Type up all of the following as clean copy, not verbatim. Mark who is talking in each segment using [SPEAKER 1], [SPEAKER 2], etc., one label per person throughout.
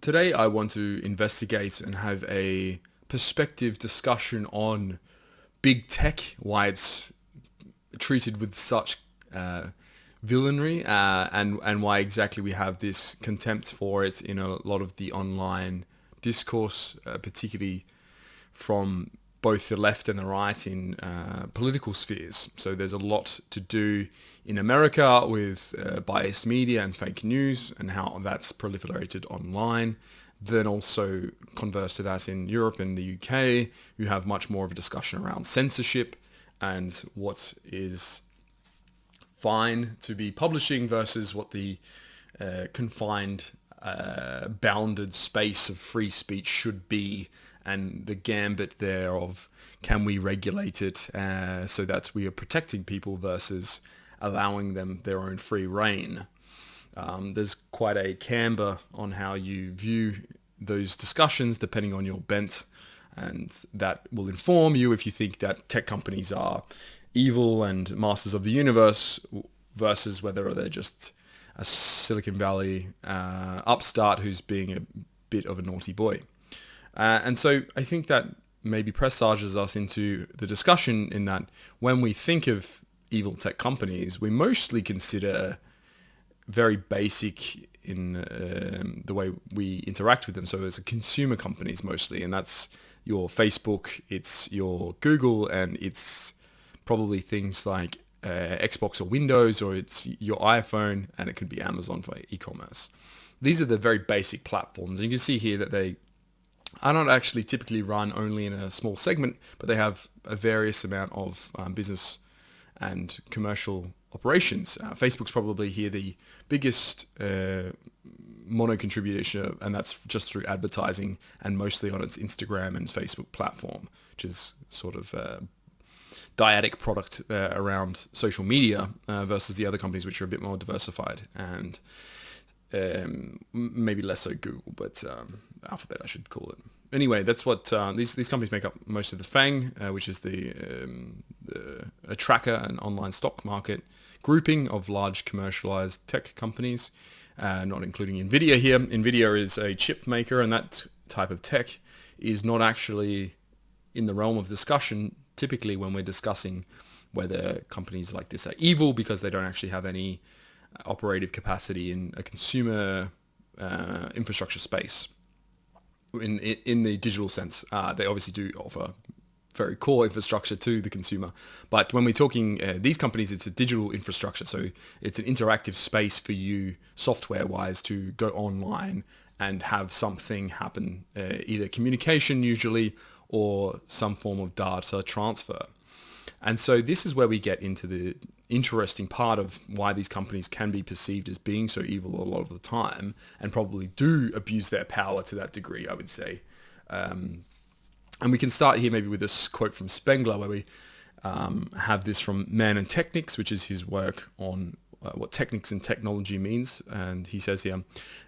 [SPEAKER 1] Today I want to investigate and have a perspective discussion on big tech, why it's treated with such villainy, and why exactly we have this contempt for it in a lot of the online discourse, particularly from both the left and the right in political spheres. So there's a lot to do in America with biased media and fake news and how that's proliferated online. Then also converse to that in Europe and the UK, you have much more of a discussion around censorship and what is fine to be publishing versus what the confined, bounded space of free speech should be, and the gambit there of can we regulate it so that we are protecting people versus allowing them their own free reign. There's quite a camber on how you view those discussions depending on your bent, and that will inform you if you think that tech companies are evil and masters of the universe versus whether they're just a Silicon Valley upstart who's being a bit of a naughty boy. And so I think that maybe presages us into the discussion in that when we think of evil tech companies, we mostly consider very basic in the way we interact with them. So as consumer companies mostly, and that's your Facebook, it's your Google, and it's probably things like Xbox or Windows, or it's your iPhone, and it could be Amazon for e-commerce. These are the very basic platforms. And you can see here that they are not actually typically run only in a small segment, but they have a various amount of business and commercial operations. Facebook's probably here the biggest mono contributor, and that's just through advertising and mostly on its Instagram and Facebook platform, which is sort of a dyadic product around social media versus the other companies which are a bit more diversified and maybe less so Google, but Alphabet I should call it. Anyway, that's what these companies make up most of the FANG, which is a tracker and online stock market grouping of large commercialized tech companies, not including Nvidia here. Nvidia is a chip maker, and that type of tech is not actually in the realm of discussion typically when we're discussing whether companies like this are evil because they don't actually have any operative capacity in a consumer infrastructure space. In the digital sense, they obviously do offer very core infrastructure to the consumer. But when we're talking these companies, it's a digital infrastructure. So it's an interactive space for you software-wise to go online and have something happen, either communication usually or some form of data transfer. And so this is where we get into the interesting part of why these companies can be perceived as being so evil a lot of the time, and probably do abuse their power to that degree, I would say. And we can start here maybe with this quote from Spengler, where we have this from Man and Technics, which is his work on what technics and technology means. And he says here,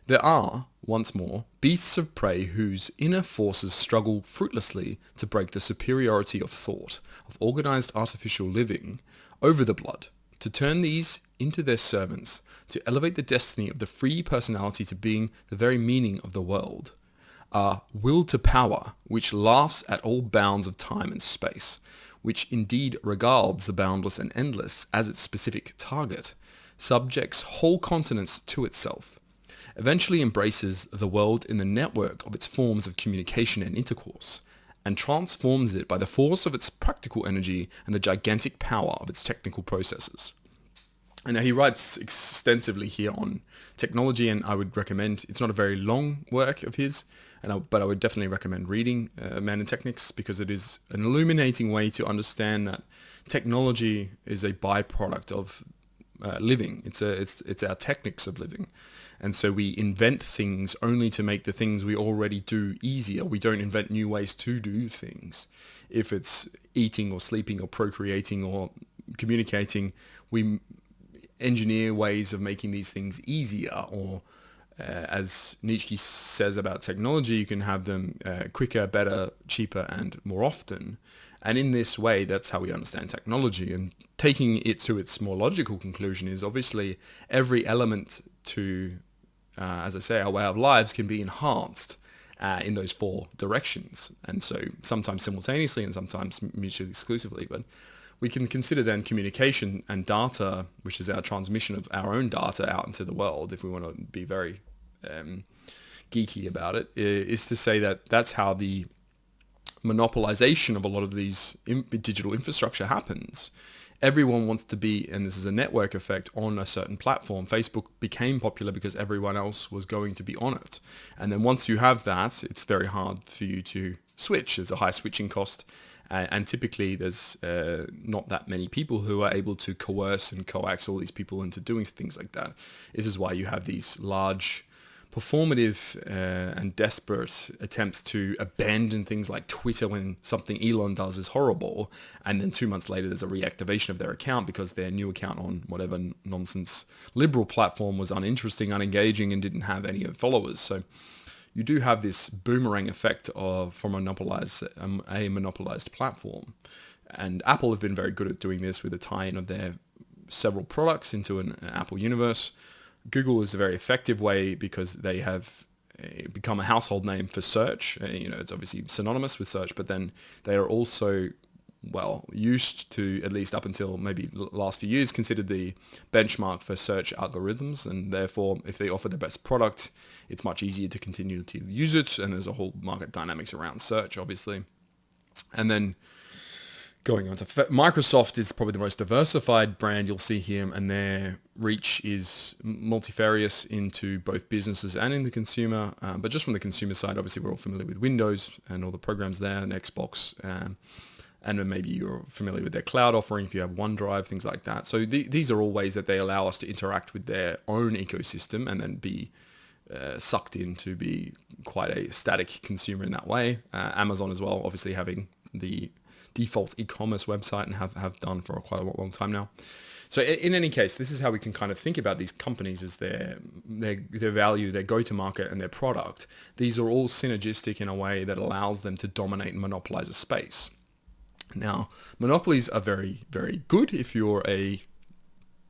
[SPEAKER 1] there are, once more, beasts of prey whose inner forces struggle fruitlessly to break the superiority of thought, of organized artificial living, over the blood, to turn these into their servants, to elevate the destiny of the free personality to being the very meaning of the world. A will to power which laughs at all bounds of time and space, which indeed regards the boundless and endless as its specific target, subjects whole continents to itself, eventually embraces the world in the network of its forms of communication and intercourse, and transforms it by the force of its practical energy and the gigantic power of its technical processes. And now he writes extensively here on technology, and I would recommend, it's not a very long work of his, but I would definitely recommend reading Man and Technics, because it is an illuminating way to understand that technology is a byproduct of living. It's our techniques of living. And so we invent things only to make the things we already do easier. We don't invent new ways to do things. If it's eating or sleeping or procreating or communicating, we engineer ways of making these things easier, or as Nietzsche says about technology, you can have them quicker, better, cheaper, and more often. And in this way, that's how we understand technology. And taking it to its more logical conclusion is obviously every element to as I say, our way of lives can be enhanced in those four directions. And so sometimes simultaneously and sometimes mutually exclusively. But we can consider then communication and data, which is our transmission of our own data out into the world, if we want to be very geeky about it, is to say that that's how the monopolization of a lot of these digital infrastructure happens. Everyone wants to be, and this is a network effect, on a certain platform. Facebook became popular because everyone else was going to be on it. And then once you have that, it's very hard for you to switch. There's a high switching cost. And typically there's not that many people who are able to coerce and coax all these people into doing things like that. This is why you have these large performative and desperate attempts to abandon things like Twitter when something Elon does is horrible, and then 2 months later there's a reactivation of their account because their new account on whatever nonsense liberal platform was uninteresting, unengaging, and didn't have any followers. So you do have this boomerang effect from a monopolized platform. And Apple have been very good at doing this with a tie-in of their several products into an Apple universe. Google is a very effective way because they have become a household name for search. It's obviously synonymous with search, but then they are also, used to, at least up until maybe last few years, considered the benchmark for search algorithms. And therefore, if they offer the best product, it's much easier to continue to use it. And there's a whole market dynamics around search, obviously. And then going on to Microsoft is probably the most diversified brand you'll see here, and their reach is multifarious into both businesses and in the consumer. But just from the consumer side, obviously we're all familiar with Windows and all the programs there, and Xbox, and then maybe you're familiar with their cloud offering if you have OneDrive, things like that. So these are all ways that they allow us to interact with their own ecosystem and then be sucked in to be quite a static consumer in that way. Amazon as well, obviously having the default e-commerce website and have done for quite a long time now. So in any case, this is how we can kind of think about these companies as their value, their go-to-market, and their product. These are all synergistic in a way that allows them to dominate and monopolize a space. Now, monopolies are very, very good if you're a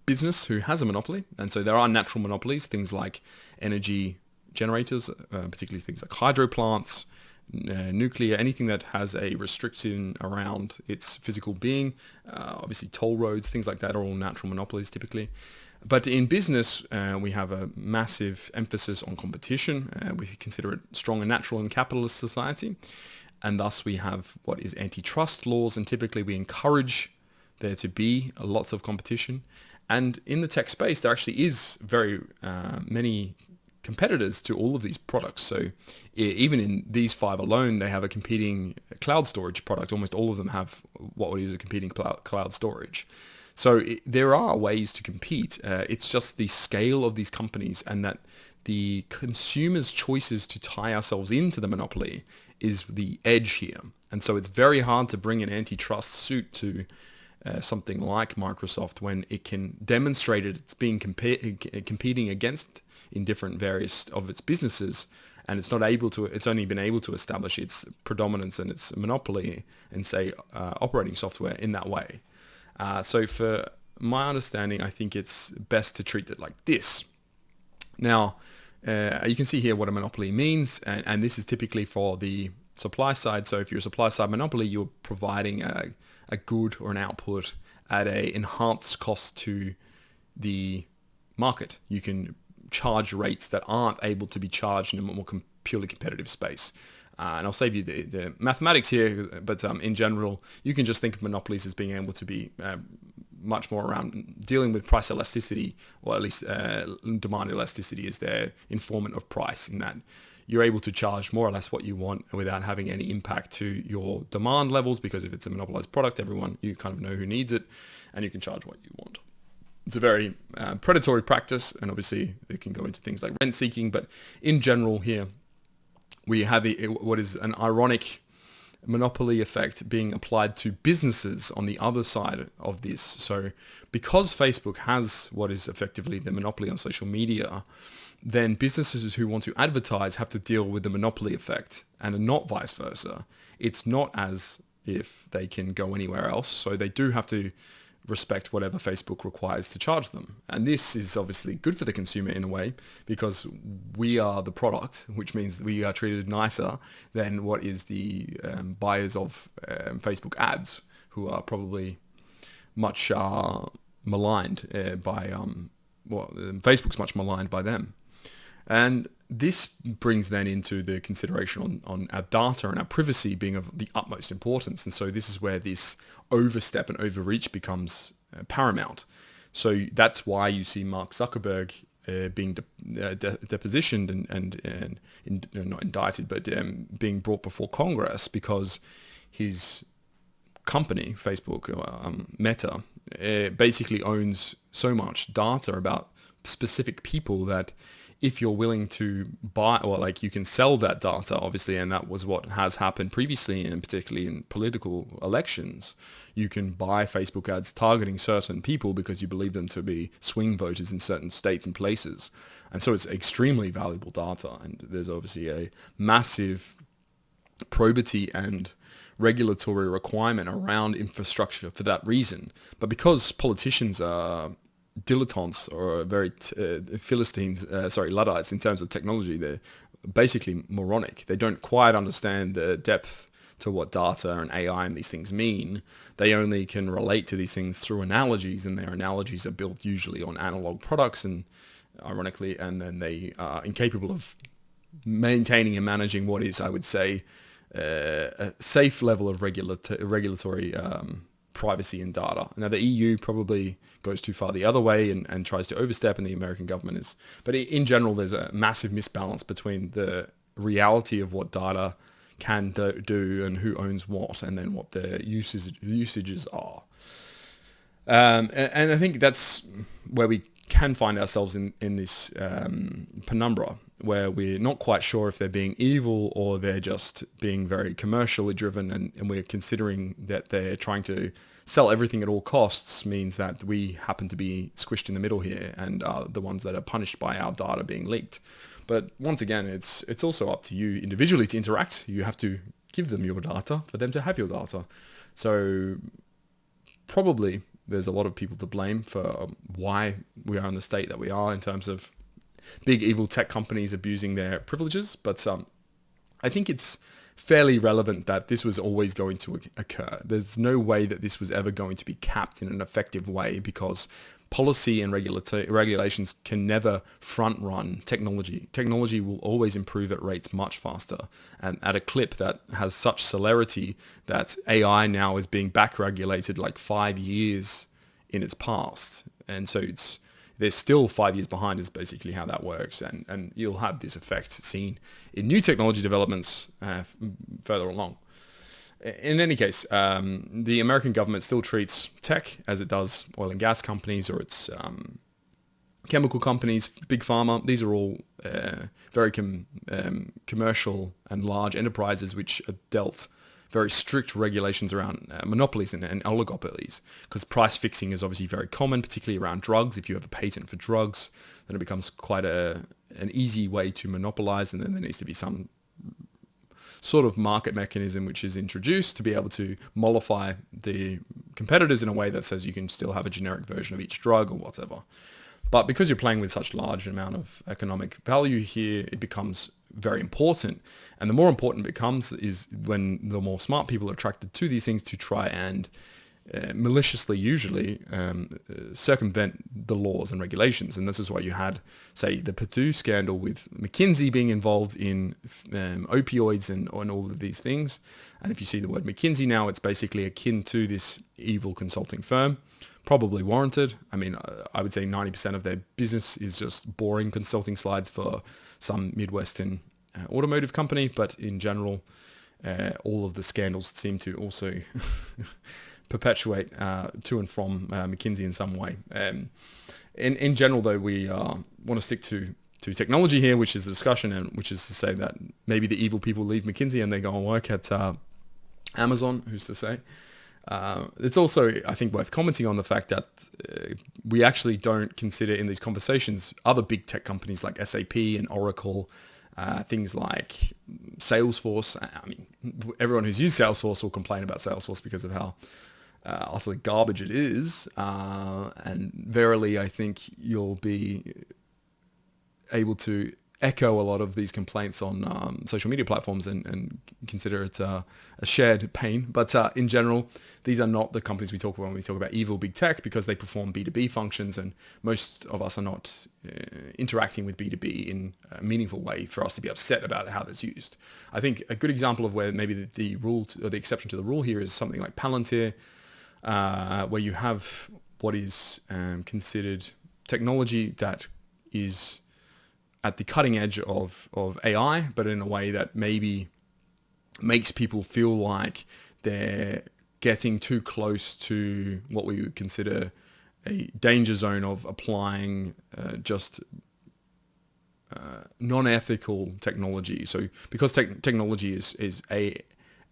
[SPEAKER 1] business who has a monopoly. And so there are natural monopolies, things like energy generators, particularly things like hydro plants, nuclear, anything that has a restriction around its physical being. Obviously toll roads, things like that are all natural monopolies typically. But in business, we have a massive emphasis on competition. We consider it strong and natural in capitalist society. And thus we have what is antitrust laws, and typically we encourage there to be lots of competition. And in the tech space, there actually is very many competitors to all of these products. So even in these five alone, they have a competing cloud storage product. Almost all of them have what is a competing cloud storage. So there are ways to compete. It's just the scale of these companies and that the consumer's choices to tie ourselves into the monopoly is the edge here. And so it's very hard to bring an antitrust suit to something like Microsoft when it can demonstrate it's being competing against in different various of its businesses, and it's only been able to establish its predominance and its monopoly in, say, operating software in that way. So for my understanding, I think it's best to treat it like this. Now, you can see here what a monopoly means, and this is typically for the supply side. So if you're a supply side monopoly, you're providing a good or an output at a enhanced cost to the market. You can charge rates that aren't able to be charged in a more purely competitive space. And I'll save you the mathematics here, but in general, you can just think of monopolies as being able to be much more around dealing with price elasticity, or at least demand elasticity is their informant of price, in that you're able to charge more or less what you want without having any impact to your demand levels, because if it's a monopolized product, you kind of know who needs it, and you can charge what you want. It's a very predatory practice, and obviously it can go into things like rent seeking, but in general here, we have what is an ironic monopoly effect being applied to businesses on the other side of this. So because Facebook has what is effectively the monopoly on social media, then businesses who want to advertise have to deal with the monopoly effect, and not vice versa. It's not as if they can go anywhere else. So they do have to respect whatever Facebook requires to charge them. And this is obviously good for the consumer in a way, because we are the product, which means we are treated nicer than what is the buyers of Facebook ads, who are probably much maligned by, Facebook's much maligned by them. And this brings then into the consideration on our data and our privacy being of the utmost importance. And so this is where this overstep and overreach becomes paramount. So that's why you see Mark Zuckerberg being depositioned and not indicted, but being brought before Congress, because his company, Facebook, Meta, basically owns so much data about specific people that if you're willing to buy, or like you can sell that data, obviously, and that was what has happened previously, and particularly in political elections, you can buy Facebook ads targeting certain people because you believe them to be swing voters in certain states and places. And so it's extremely valuable data, and there's obviously a massive probity and regulatory requirement around infrastructure for that reason. But because politicians are dilettantes or very Luddites in terms of technology, they're basically moronic. They don't quite understand the depth to what data and AI and these things mean. They only can relate to these things through analogies, and their analogies are built usually on analog products, and ironically, and then they are incapable of maintaining and managing what is, I would say, a safe level of regulatory privacy in data. Now, the EU probably goes too far the other way and tries to overstep, and the American government is. But in general, there's a massive misbalance between the reality of what data can do and who owns what, and then what the usages are. And I think that's where we can find ourselves in this penumbra, where we're not quite sure if they're being evil or they're just being very commercially driven, and we're considering that they're trying to sell everything at all costs, means that we happen to be squished in the middle here and are the ones that are punished by our data being leaked. But once again, it's also up to you individually to interact. You have to give them your data for them to have your data. So probably there's a lot of people to blame for why we are in the state that we are in terms of big evil tech companies abusing their privileges. But I think it's fairly relevant that this was always going to occur. There's no way that this was ever going to be capped in an effective way, because policy and regulations can never front run technology. Technology will always improve at rates much faster and at a clip that has such celerity that AI now is being back regulated like 5 years in its past. And so they're still 5 years behind is basically how that works. And you'll have this effect seen in new technology developments further along. In any case, the American government still treats tech as it does oil and gas companies or its chemical companies, big pharma. These are all very commercial and large enterprises which are dealt very strict regulations around monopolies and oligopolies, because price fixing is obviously very common, particularly around drugs. If you have a patent for drugs, then it becomes quite an easy way to monopolize, and then there needs to be some sort of market mechanism which is introduced to be able to mollify the competitors in a way that says you can still have a generic version of each drug or whatever. But because you're playing with such large amount of economic value here, it becomes very important. And the more important it becomes is when the more smart people are attracted to these things to try and maliciously, usually, circumvent the laws and regulations. And this is why you had, say, the Purdue scandal with McKinsey being involved in opioids and all of these things. And if you see the word McKinsey now, it's basically akin to this evil consulting firm. Probably warranted. I mean, I would say 90% of their business is just boring consulting slides for some Midwestern automotive company. But in general, all of the scandals seem to also perpetuate to and from McKinsey in some way. In general, though, we want to stick to technology here, which is the discussion, and which is to say that maybe the evil people leave McKinsey and they go and work at Amazon, who's to say. It's also, I think, worth commenting on the fact that we actually don't consider in these conversations other big tech companies like SAP and Oracle, things like Salesforce. I mean, everyone who's used Salesforce will complain about Salesforce because of how utterly garbage it is. And verily, I think you'll be able to echo a lot of these complaints on social media platforms and consider it a shared pain. But in general, these are not the companies we talk about when we talk about evil big tech, because they perform B2B functions, and most of us are not interacting with B2B in a meaningful way for us to be upset about how that's used. I think a good example of where maybe the rule or the exception to the rule here is something like Palantir, where you have what is considered technology that is at the cutting edge of AI, but in a way that maybe makes people feel like they're getting too close to what we would consider a danger zone of applying just non-ethical technology. So because technology is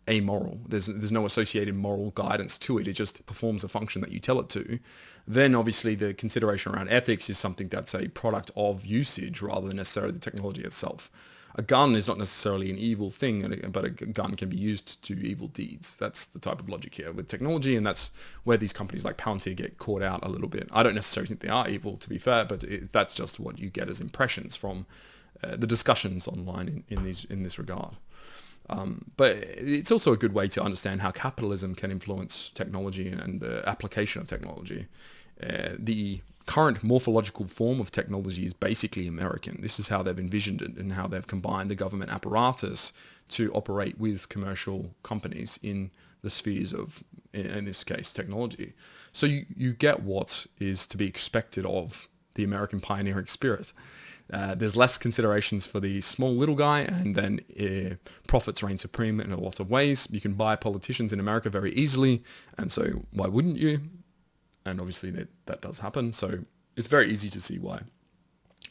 [SPEAKER 1] amoral, there's no associated moral guidance to it, it just performs a function that you tell it to, then obviously the consideration around ethics is something that's a product of usage rather than necessarily the technology itself. A gun is not necessarily an evil thing, but a gun can be used to do evil deeds. That's the type of logic here with technology, and that's where these companies like Palantir get caught out a little bit. I don't necessarily think they are evil, to be fair, but that's just what you get as impressions from the discussions online in this regard. But it's also a good way to understand how capitalism can influence technology and the application of technology. The current morphological form of technology is basically American. This is how they've envisioned it and how they've combined the government apparatus to operate with commercial companies in the spheres of, in this case, technology. So you get what is to be expected of the American pioneering spirit. There's less considerations for the small little guy, and then profits reign supreme in a lot of ways. You can buy politicians in America very easily, and so why wouldn't you? And obviously that does happen. So it's very easy to see why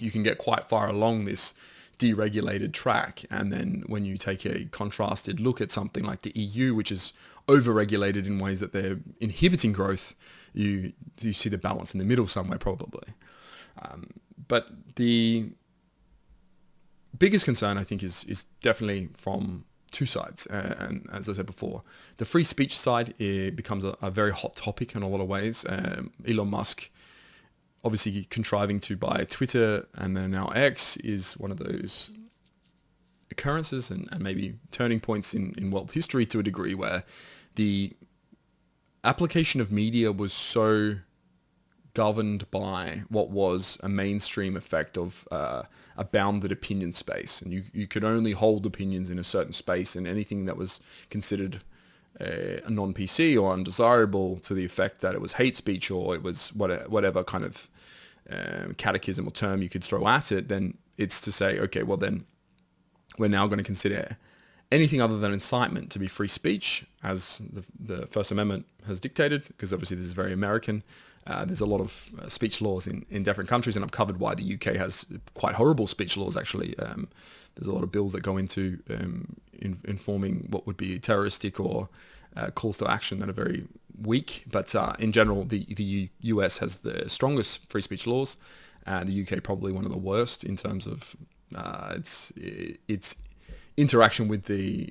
[SPEAKER 1] you can get quite far along this deregulated track, and then when you take a contrasted look at something like the EU, which is overregulated in ways that they're inhibiting growth, you see the balance in the middle somewhere probably. But the biggest concern, I think, is definitely from two sides. And as I said before, the free speech side, it becomes a very hot topic in a lot of ways. Elon Musk, obviously contriving to buy Twitter and then now X, is one of those occurrences and maybe turning points in world history to a degree, where the application of media was so governed by what was a mainstream effect of a bounded opinion space, and you could only hold opinions in a certain space, and anything that was considered a non-PC or undesirable, to the effect that it was hate speech or it was whatever kind of catechism or term you could throw at it, then it's to say, okay, well then we're now going to consider anything other than incitement to be free speech, as the First Amendment has dictated, because obviously this is very American. There's a lot of speech laws in different countries, and I've covered why the UK has quite horrible speech laws, actually. There's a lot of bills that go into informing what would be terroristic or calls to action that are very weak. But in general, the US has the strongest free speech laws, and the UK probably one of the worst in terms of its interaction with the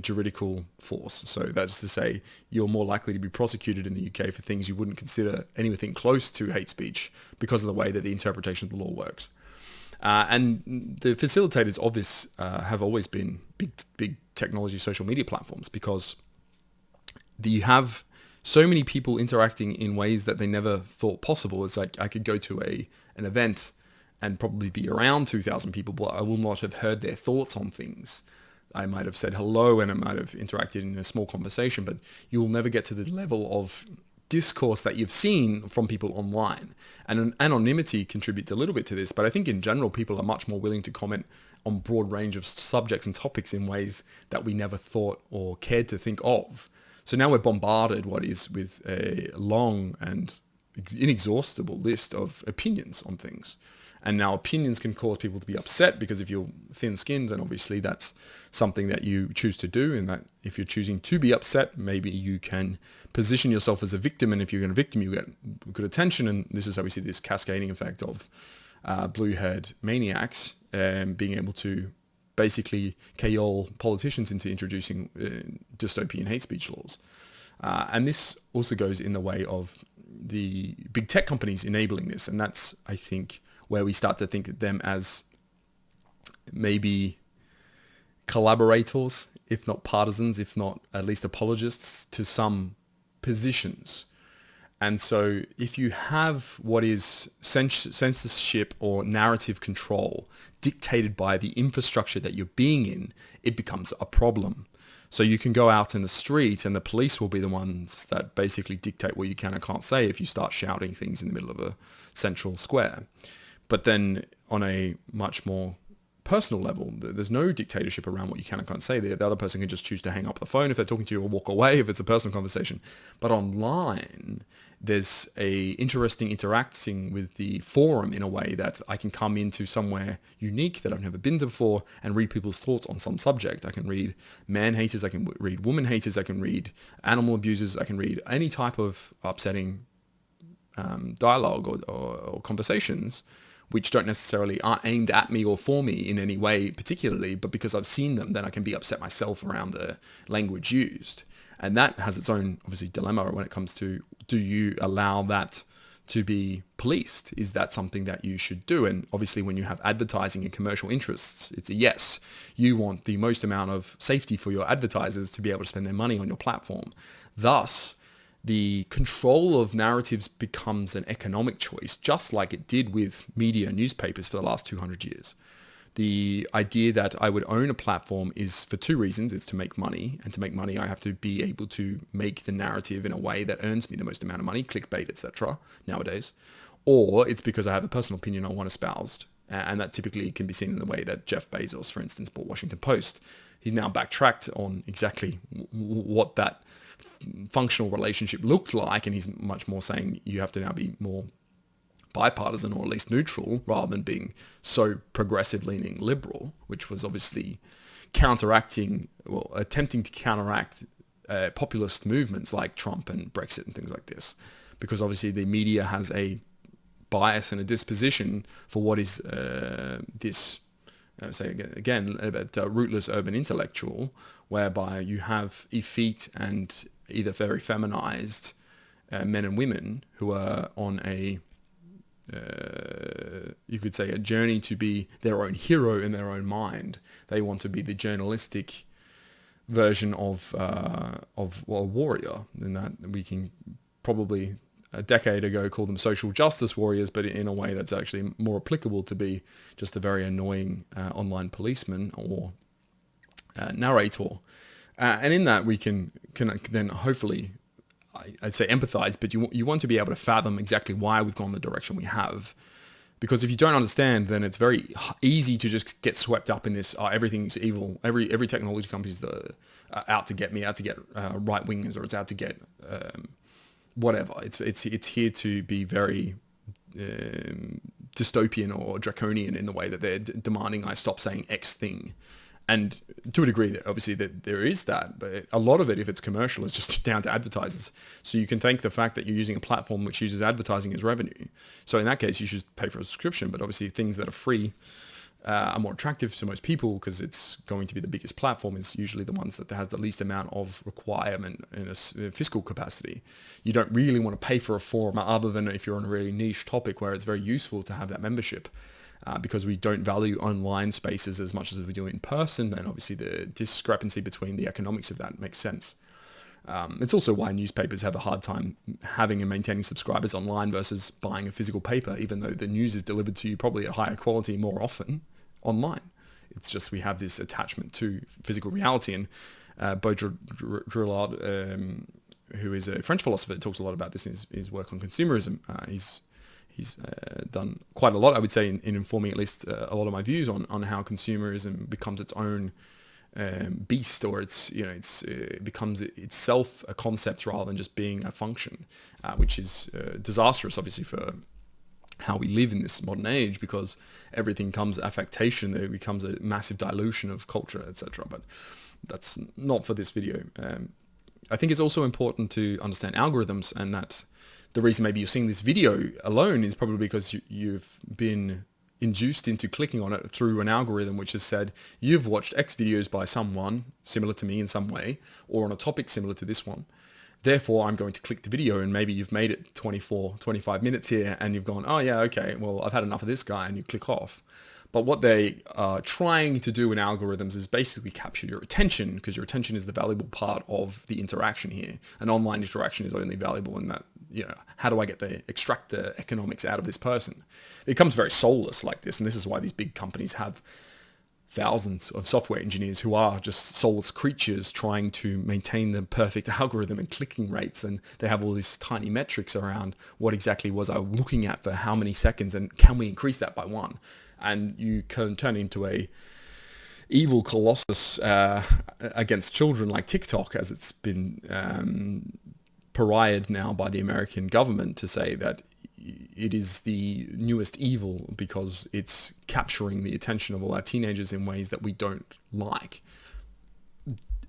[SPEAKER 1] juridical force. So that's to say, you're more likely to be prosecuted in the UK for things you wouldn't consider anything close to hate speech because of the way that the interpretation of the law works. And the facilitators of this have always been big technology social media platforms, because you have so many people interacting in ways that they never thought possible. It's like I could go to an event and probably be around 2,000 people, but I will not have heard their thoughts on things. I might have said hello and I might have interacted in a small conversation, but you will never get to the level of discourse that you've seen from people online. And anonymity contributes a little bit to this, but I think in general, people are much more willing to comment on broad range of subjects and topics in ways that we never thought or cared to think of. So now we're bombarded with a long and inexhaustible list of opinions on things. And now opinions can cause people to be upset, because if you're thin-skinned, then obviously that's something that you choose to do. And that if you're choosing to be upset, maybe you can position yourself as a victim. And if you're a victim, you get good attention. And this is how we see this cascading effect of blue-haired maniacs being able to basically cajole politicians into introducing dystopian hate speech laws. And this also goes in the way of the big tech companies enabling this. And that's, I think, where we start to think of them as maybe collaborators, if not partisans, if not at least apologists to some positions. And so if you have what is censorship or narrative control dictated by the infrastructure that you're being in, it becomes a problem. So you can go out in the street and the police will be the ones that basically dictate what you can and can't say if you start shouting things in the middle of a central square. But then on a much more personal level, there's no dictatorship around what you can and can't say. The other person can just choose to hang up the phone if they're talking to you or walk away if it's a personal conversation. But online, there's a interesting interacting with the forum in a way that I can come into somewhere unique that I've never been to before and read people's thoughts on some subject. I can read man haters, I can read woman haters, I can read animal abusers, I can read any type of upsetting dialogue or conversations which don't necessarily aren't aimed at me or for me in any way particularly, but because I've seen them, then I can be upset myself around the language used. And that has its own, obviously, dilemma when it comes to, do you allow that to be policed? Is that something that you should do? And obviously, when you have advertising and commercial interests, it's a yes. You want the most amount of safety for your advertisers to be able to spend their money on your platform. Thus, the control of narratives becomes an economic choice, just like it did with media and newspapers for the last 200 years. The idea that I would own a platform is for two reasons. It's to make money, and to make money, I have to be able to make the narrative in a way that earns me the most amount of money, clickbait, etc. nowadays. Or it's because I have a personal opinion I want espoused. And that typically can be seen in the way that Jeff Bezos, for instance, bought Washington Post. He's now backtracked on exactly what that functional relationship looked like, and he's much more saying you have to now be more bipartisan or at least neutral rather than being so progressive leaning liberal, which was obviously attempting to counteract populist movements like Trump and Brexit and things like this, because obviously the media has a bias and a disposition for what is this say again about rootless urban intellectual, whereby you have effete and either very feminized men and women who are on a you could say a journey to be their own hero in their own mind. They want to be the journalistic version of a warrior, and that we can probably a decade ago call them social justice warriors, but in a way that's actually more applicable to be just a very annoying online policeman or narrator. And in that we can then hopefully, I'd say empathize, but you want to be able to fathom exactly why we've gone the direction we have. Because if you don't understand, then it's very easy to just get swept up in this, everything's evil. Every technology company's out to get me, out to get right wingers, or it's out to get whatever. It's here to be very dystopian or draconian in the way that they're demanding I stop saying X thing. And to a degree, obviously, that there is that, but a lot of it, if it's commercial, is just down to advertisers. So you can thank the fact that you're using a platform which uses advertising as revenue. So in that case, you should pay for a subscription. But obviously, things that are free are more attractive to most people because it's going to be the biggest platform. Is usually the ones that has the least amount of requirement in a fiscal capacity. You don't really want to pay for a forum other than if you're on a really niche topic where it's very useful to have that membership. Because we don't value online spaces as much as we do in person, then obviously the discrepancy between the economics of that makes sense. It's also why newspapers have a hard time having and maintaining subscribers online versus buying a physical paper, even though the news is delivered to you probably at higher quality more often online. It's just we have this attachment to physical reality. And Baudrillard, who is a French philosopher, talks a lot about this in his work on consumerism. He's done quite a lot, I would say, in informing at least a lot of my views on how consumerism becomes its own beast, or it becomes itself a concept rather than just being a function, which is disastrous, obviously, for how we live in this modern age, because everything becomes affectation. There becomes a massive dilution of culture, etc. But that's not for this video. I think it's also important to understand algorithms, and that the reason maybe you're seeing this video alone is probably because you've been induced into clicking on it through an algorithm which has said you've watched X videos by someone similar to me in some way, or on a topic similar to this one. Therefore, I'm going to click the video, and maybe you've made it 24, 25 minutes here, and you've gone, oh yeah, okay, well, I've had enough of this guy, and you click off. But what they are trying to do in algorithms is basically capture your attention, because your attention is the valuable part of the interaction here. An online interaction is only valuable in that, how do I extract the economics out of this person? It becomes very soulless like this, and this is why these big companies have thousands of software engineers who are just soulless creatures trying to maintain the perfect algorithm and clicking rates, and they have all these tiny metrics around what exactly was I looking at for how many seconds, and can we increase that by one? And you can turn into a evil colossus against children like TikTok, as it's been pariahed now by the American government to say that it is the newest evil because it's capturing the attention of all our teenagers in ways that we don't like.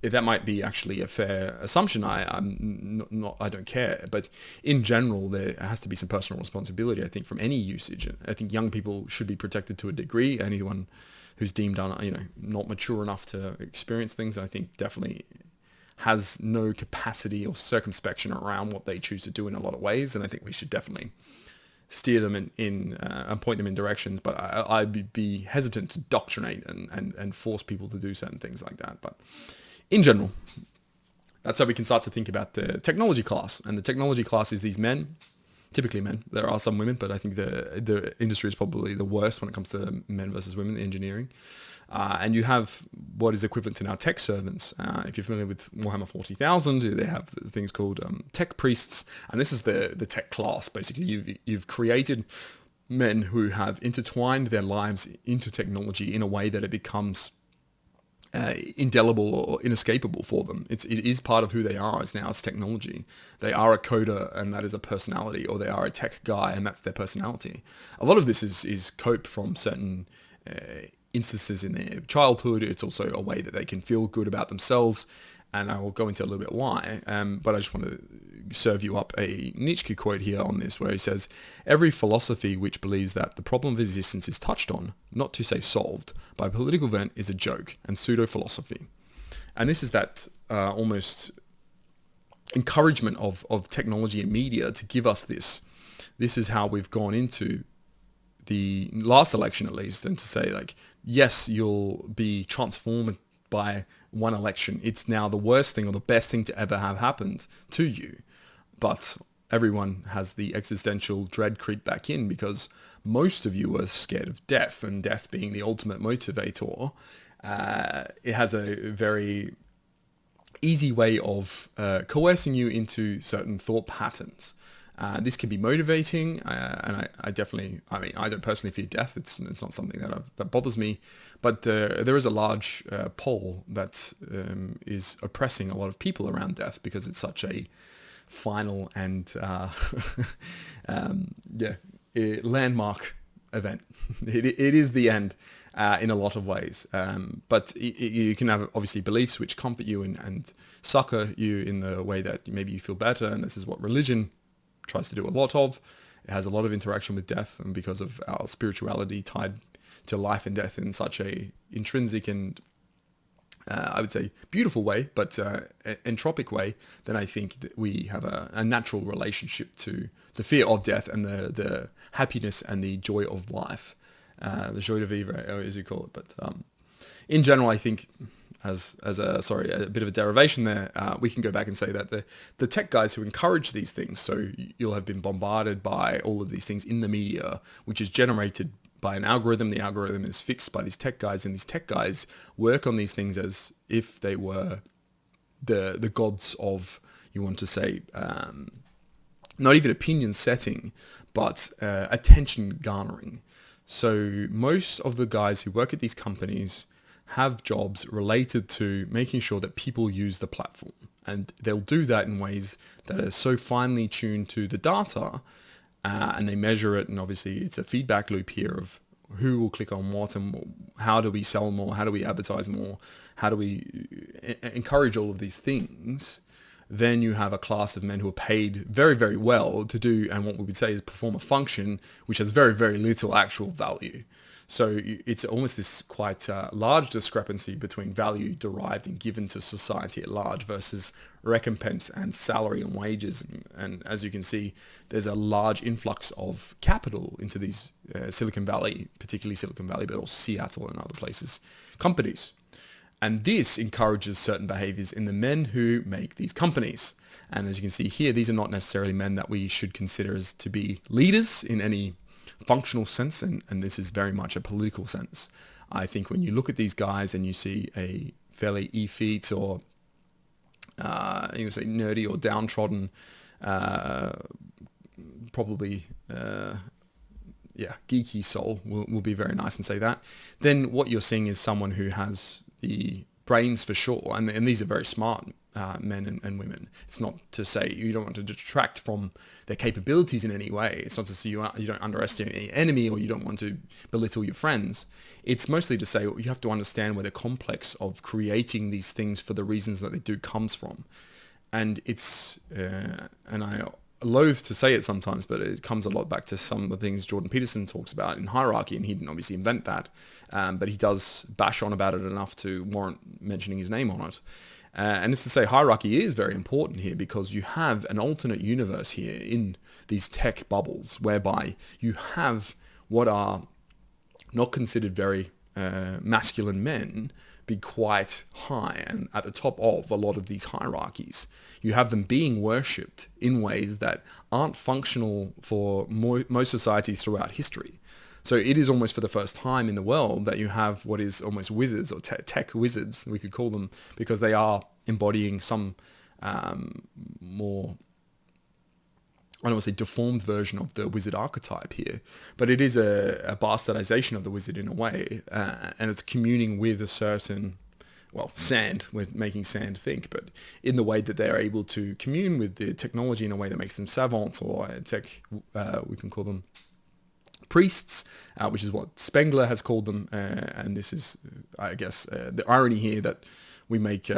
[SPEAKER 1] That might be actually a fair assumption. I don't care, but in general, there has to be some personal responsibility, I think, from any usage. I think young people should be protected to a degree. Anyone who's deemed not mature enough to experience things, I think definitely has no capacity or circumspection around what they choose to do in a lot of ways. And I think we should definitely steer them in and point them in directions. But I'd be hesitant to doctrinate and force people to do certain things like that. But in general, that's how we can start to think about the technology class. And the technology class is these men, typically men. There are some women, but I think the industry is probably the worst when it comes to men versus women in engineering. And you have what is equivalent to now tech servants. If you're familiar with Warhammer 40,000, they have things called tech priests. And this is the tech class. Basically, you've created men who have intertwined their lives into technology in a way that it becomes indelible or inescapable for them. It is part of who they are as now as technology. They are a coder, and that is a personality, or they are a tech guy, and that's their personality. A lot of this is coped from certain instances in their childhood. It's also a way that they can feel good about themselves, and I will go into a little bit why. But I just want to serve you up a Nietzsche quote here on this, where he says, "Every philosophy which believes that the problem of existence is touched on, not to say solved, by political event is a joke and pseudo-philosophy." And this is that almost encouragement of technology and media to give us this. This is how we've gone into the last election, at least, and to say, like, yes, you'll be transformed by one election. It's now the worst thing or the best thing to ever have happened to you. But everyone has the existential dread creep back in because most of you are scared of death, and death being the ultimate motivator, it has a very easy way of coercing you into certain thought patterns. This can be motivating, and I don't personally fear death. It's not something that bothers me, but there is a large poll that is oppressing a lot of people around death because it's such a final and landmark event. It is the end in a lot of ways, but you can have obviously beliefs which comfort you and succor you in the way that maybe you feel better, and this is what religion tries to do a lot of. It has a lot of interaction with death, and because of our spirituality tied to life and death in such a intrinsic and I would say beautiful way, but entropic way, then I think that we have a natural relationship to the fear of death and the happiness and the joy of life, the joie de vivre, as you call it. But in general, I think as a bit of a derivation there, we can go back and say that the tech guys who encourage these things, so you'll have been bombarded by all of these things in the media, which is generated by an algorithm. The algorithm is fixed by these tech guys, and these tech guys work on these things as if they were the gods of, you want to say, not even opinion setting, but attention garnering. So most of the guys who work at these companies have jobs related to making sure that people use the platform, and they'll do that in ways that are so finely tuned to the data, and they measure it, and obviously it's a feedback loop here of who will click on what, and how do we sell more, how do we advertise more, how do we encourage all of these things. Then you have a class of men who are paid very, very well to do, and what we would say is perform a function which has very, very little actual value. So it's almost this quite large discrepancy between value derived and given to society at large versus recompense and salary and wages. And as you can see, there's a large influx of capital into these Silicon Valley, particularly Silicon Valley, but also Seattle and other places, companies. And this encourages certain behaviors in the men who make these companies. And as you can see here, these are not necessarily men that we should consider as to be leaders in any functional sense, and this is very much a political sense. I think when you look at these guys and you see a fairly effete or you say nerdy or downtrodden, probably geeky soul will be very nice and say that, then what you're seeing is someone who has the brains for sure, and these are very smart men and women. It's not to say you don't want to detract from their capabilities in any way. It's not to say you don't underestimate any enemy or you don't want to belittle your friends. It's mostly to say you have to understand where the complex of creating these things for the reasons that they do comes from. And it's, and I loathe to say it sometimes, but it comes a lot back to some of the things Jordan Peterson talks about in hierarchy, and he didn't obviously invent that, but he does bash on about it enough to warrant mentioning his name on it. And it's to say hierarchy is very important here because you have an alternate universe here in these tech bubbles whereby you have what are not considered very masculine men be quite high and at the top of a lot of these hierarchies. You have them being worshipped in ways that aren't functional for most societies throughout history. So it is almost for the first time in the world that you have what is almost wizards or tech wizards, we could call them, because they are embodying some more, I don't want to say deformed version of the wizard archetype here, but it is a bastardization of the wizard in a way, and it's communing with a certain, well, sand. We're making sand think, but in the way that they're able to commune with the technology in a way that makes them savants, or we can call them priests, which is what Spengler has called them, and this is, I guess, the irony here that we make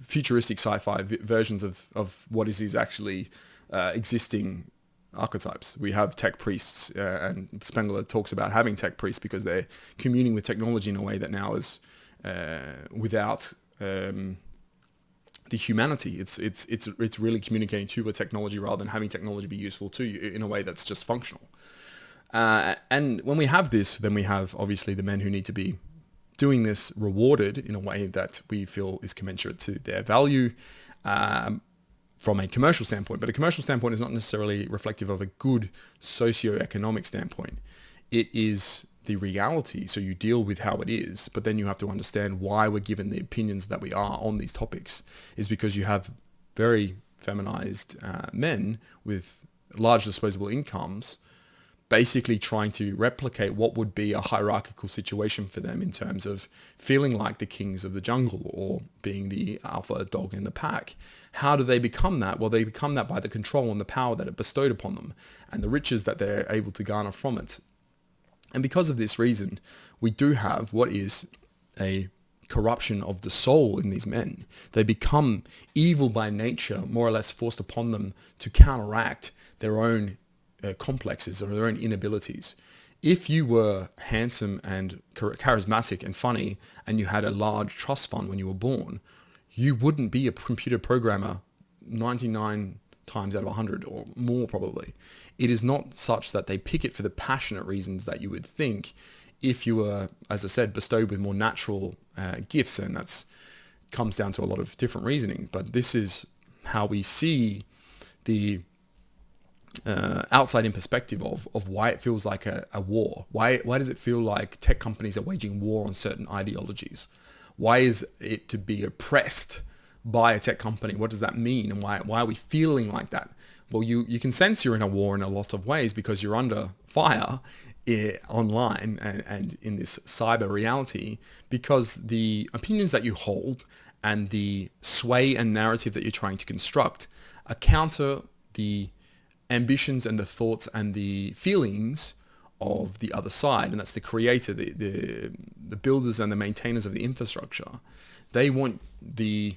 [SPEAKER 1] futuristic sci-fi versions of what is actually existing archetypes. We have tech priests, and Spengler talks about having tech priests because they're communing with technology in a way that now is without the humanity. It's really communicating to a technology rather than having technology be useful to you in a way that's just functional. And when we have this, then we have obviously the men who need to be doing this rewarded in a way that we feel is commensurate to their value from a commercial standpoint. But a commercial standpoint is not necessarily reflective of a good socio-economic standpoint. It is the reality, so you deal with how it is, but then you have to understand why we're given the opinions that we are on these topics, is because you have very feminized men with large disposable incomes basically trying to replicate what would be a hierarchical situation for them in terms of feeling like the kings of the jungle or being the alpha dog in the pack. How do they become that? Well, they become that by the control and the power that it bestowed upon them and the riches that they're able to garner from it. And because of this reason, we do have what is a corruption of the soul in these men. They become evil by nature, more or less forced upon them to counteract their own complexes or their own inabilities. If you were handsome and charismatic and funny and you had a large trust fund when you were born, you wouldn't be a computer programmer 99 times out of 100 or more probably. It is not such that they pick it for the passionate reasons that you would think if you were, as I said, bestowed with more natural gifts, and that comes down to a lot of different reasoning. But this is how we see the outside in perspective of why it feels like a war. Why does it feel like tech companies are waging war on certain ideologies? Why is it to be oppressed by a tech company? What does that mean? And why are we feeling like that? Well, you can sense you're in a war in a lot of ways because you're under fire online and in this cyber reality, because the opinions that you hold and the sway and narrative that you're trying to construct are counter the ambitions and the thoughts and the feelings of the other side, and that's the creator, the builders and the maintainers of the infrastructure. They want the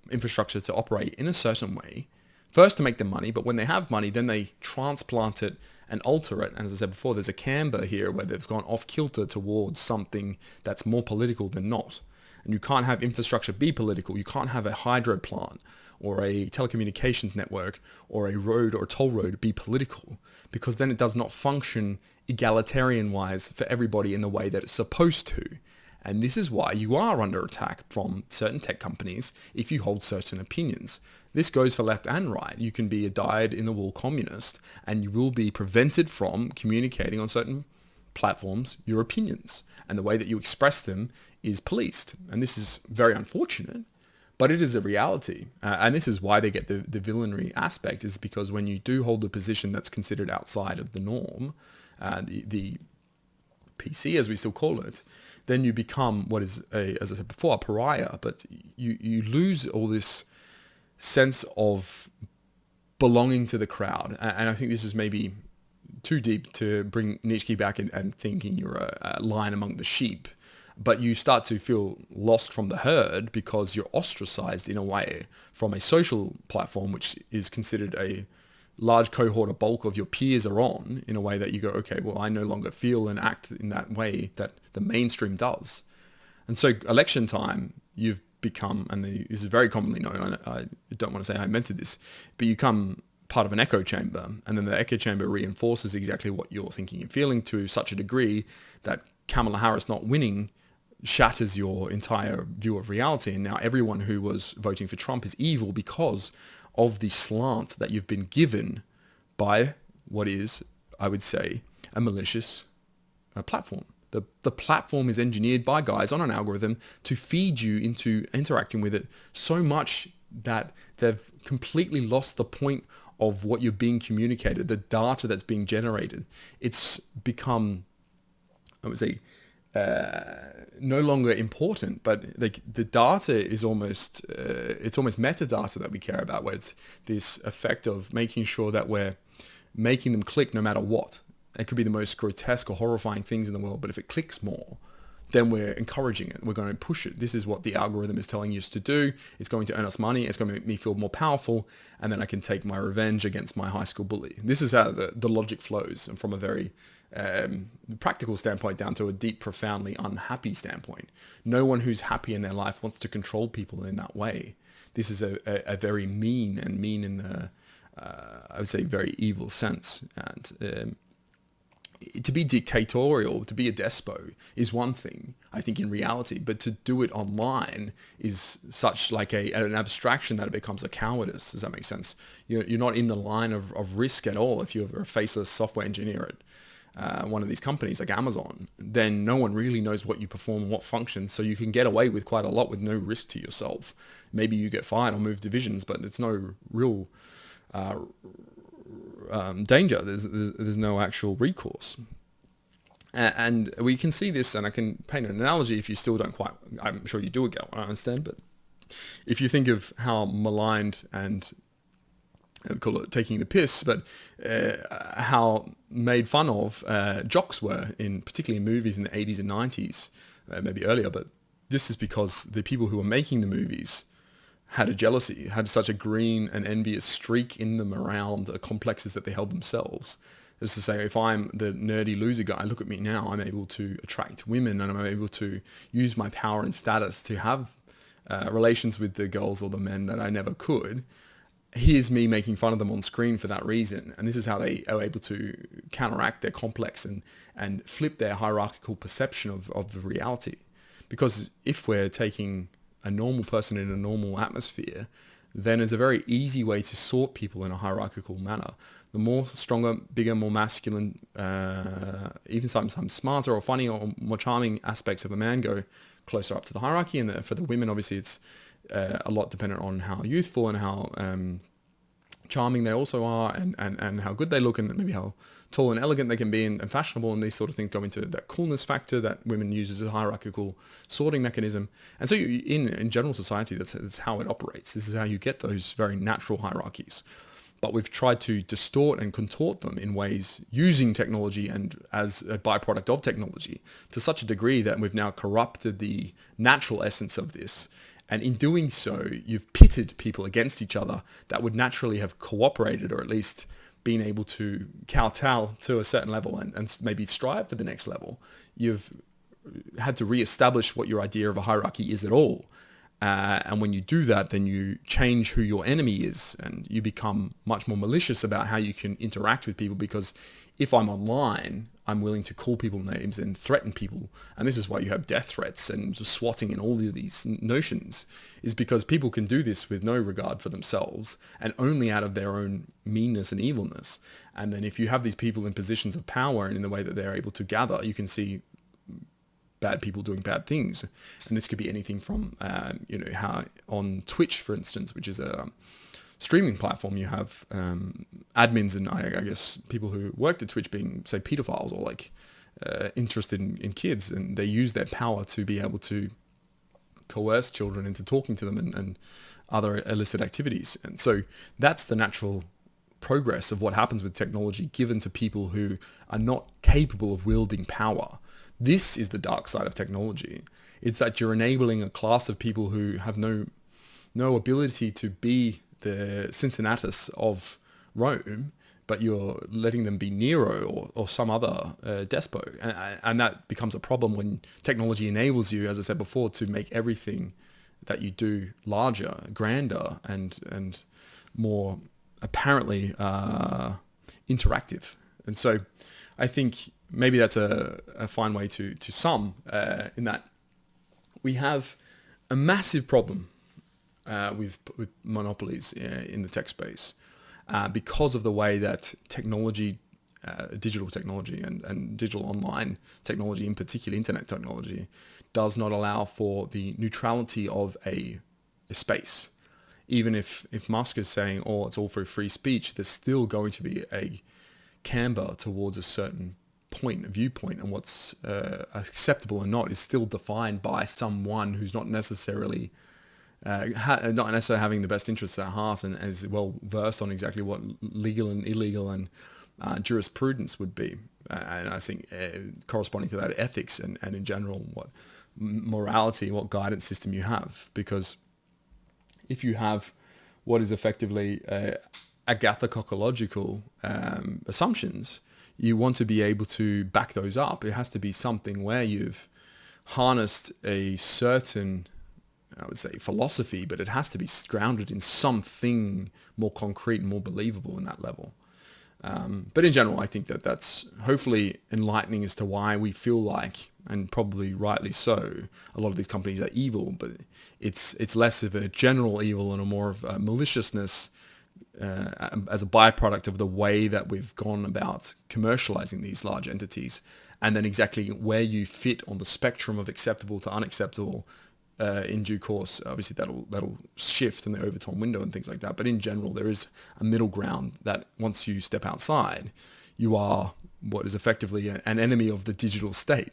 [SPEAKER 1] infrastructure to operate in a certain way, first to make them money, but when they have money, then they transplant it and alter it. And as I said before, there's a camber here where they've gone off kilter towards something that's more political than not. And you can't have infrastructure be political. You can't have a hydro plant or a telecommunications network or a road or toll road be political, because then it does not function egalitarian-wise for everybody in the way that it's supposed to. And this is why you are under attack from certain tech companies if you hold certain opinions. This goes for left and right. You can be a dyed-in-the-wool communist and you will be prevented from communicating on certain platforms your opinions. And the way that you express them is policed. And this is very unfortunate, but it is a reality. And this is why they get the villainry aspect, is because when you do hold a position that's considered outside of the norm, the PC, as we still call it, then you become what is, as I said before, a pariah. But you lose all this sense of belonging to the crowd. And I think this is maybe too deep to bring Nietzsche back and thinking you're a lion among the sheep. But you start to feel lost from the herd because you're ostracized in a way from a social platform, which is considered a large cohort or bulk of your peers are on, in a way that you go, okay, well, I no longer feel and act in that way that the mainstream does. And so election time, you've become, and this is very commonly known, I don't want to say I invented this, but you become part of an echo chamber, and then the echo chamber reinforces exactly what you're thinking and feeling to such a degree that Kamala Harris not winning shatters your entire view of reality. And now everyone who was voting for Trump is evil because of the slant that you've been given by what is, I would say, a malicious platform. The platform is engineered by guys on an algorithm to feed you into interacting with it so much that they've completely lost the point of what you're being communicated, the data that's being generated. It's become, I would say, no longer important, but like the data is almost it's almost metadata that we care about, where it's this effect of making sure that we're making them click no matter what. It could be the most grotesque or horrifying things in the world, but if it clicks more, then we're encouraging it. We're going to push it. This is what the algorithm is telling us to do. It's going to earn us money. It's going to make me feel more powerful, and then I can take my revenge against my high school bully. This is how the logic flows, and from a very practical standpoint down to a deep, profoundly unhappy standpoint. No one who's happy in their life wants to control people in that way. This is a very mean in the, I would say, very evil sense. And to be dictatorial, to be a despot is one thing, I think, in reality, but to do it online is such like an abstraction that it becomes a cowardice. Does that make sense? You're not in the line of risk at all. If you're a faceless software engineer at one of these companies like Amazon, then no one really knows what you perform and what functions, so you can get away with quite a lot with no risk to yourself. Maybe you get fired or move divisions, but it's no real danger. There's no actual recourse. And we can see this, and I can paint an analogy if you still don't quite, I'm sure you do get what I understand, but if you think of how maligned and we call it taking the piss, but how made fun of jocks were, particularly in movies in the 80s and 90s, maybe earlier, but this is because the people who were making the movies had a jealousy, had such a green and envious streak in them around the complexes that they held themselves. It's to say, if I'm the nerdy loser guy, look at me now, I'm able to attract women and I'm able to use my power and status to have relations with the girls or the men that I never could. Here's me making fun of them on screen for that reason. And this is how they are able to counteract their complex and flip their hierarchical perception of the reality. Because if we're taking a normal person in a normal atmosphere, then it's a very easy way to sort people in a hierarchical manner. The more stronger, bigger, more masculine, even sometimes smarter or funny or more charming aspects of a man go closer up to the hierarchy. And for the women, obviously, it's a lot dependent on how youthful and how charming they also are, and how good they look, and maybe how tall and elegant they can be, and fashionable, and these sort of things go into that coolness factor that women use as a hierarchical sorting mechanism. And so in general society, that's how it operates. This is how you get those very natural hierarchies. But we've tried to distort and contort them in ways using technology and as a byproduct of technology to such a degree that we've now corrupted the natural essence of this. And in doing so, you've pitted people against each other that would naturally have cooperated, or at least been able to kowtow to a certain level and maybe strive for the next level, you've had to reestablish what your idea of a hierarchy is at all. And when you do that, then you change who your enemy is, and you become much more malicious about how you can interact with people, because if I'm online, I'm willing to call people names and threaten people. And this is why you have death threats and swatting and all of these notions, is because people can do this with no regard for themselves and only out of their own meanness and evilness. And then if you have these people in positions of power and in the way that they're able to gather, you can see bad people doing bad things. And this could be anything from, how on Twitch, for instance, which is a streaming platform, you have admins and I guess people who worked at Twitch being, say, pedophiles or like interested in kids, and they use their power to be able to coerce children into talking to them and other illicit activities. And so that's the natural progress of what happens with technology given to people who are not capable of wielding power. This is the dark side of technology. It's that you're enabling a class of people who have no ability to be the Cincinnatus of Rome, but you're letting them be Nero or some other despot. And that becomes a problem when technology enables you, as I said before, to make everything that you do larger, grander, and more apparently interactive. And so I think maybe that's a fine way to sum in that we have a massive problem with monopolies in the tech space because of the way that technology, digital technology and digital online technology, in particular internet technology, does not allow for the neutrality of a space. Even if Musk is saying, oh, it's all for free speech, there's still going to be a camber towards a certain viewpoint, and what's acceptable or not is still defined by someone who's not necessarily having the best interests at heart and is well versed on exactly what legal and illegal and jurisprudence would be. And I think corresponding to that, ethics and in general, what morality, what guidance system you have. Because if you have what is effectively agathococological assumptions, you want to be able to back those up. It has to be something where you've harnessed a certain, I would say, philosophy, but it has to be grounded in something more concrete and more believable in that level. But in general, I think that's hopefully enlightening as to why we feel like, and probably rightly so, a lot of these companies are evil, but it's less of a general evil and a more of a maliciousness as a byproduct of the way that we've gone about commercializing these large entities, and then exactly where you fit on the spectrum of acceptable to unacceptable in due course. Obviously that'll shift in the Overton window and things like that, but in general there is a middle ground that once you step outside, you are what is effectively an enemy of the digital state.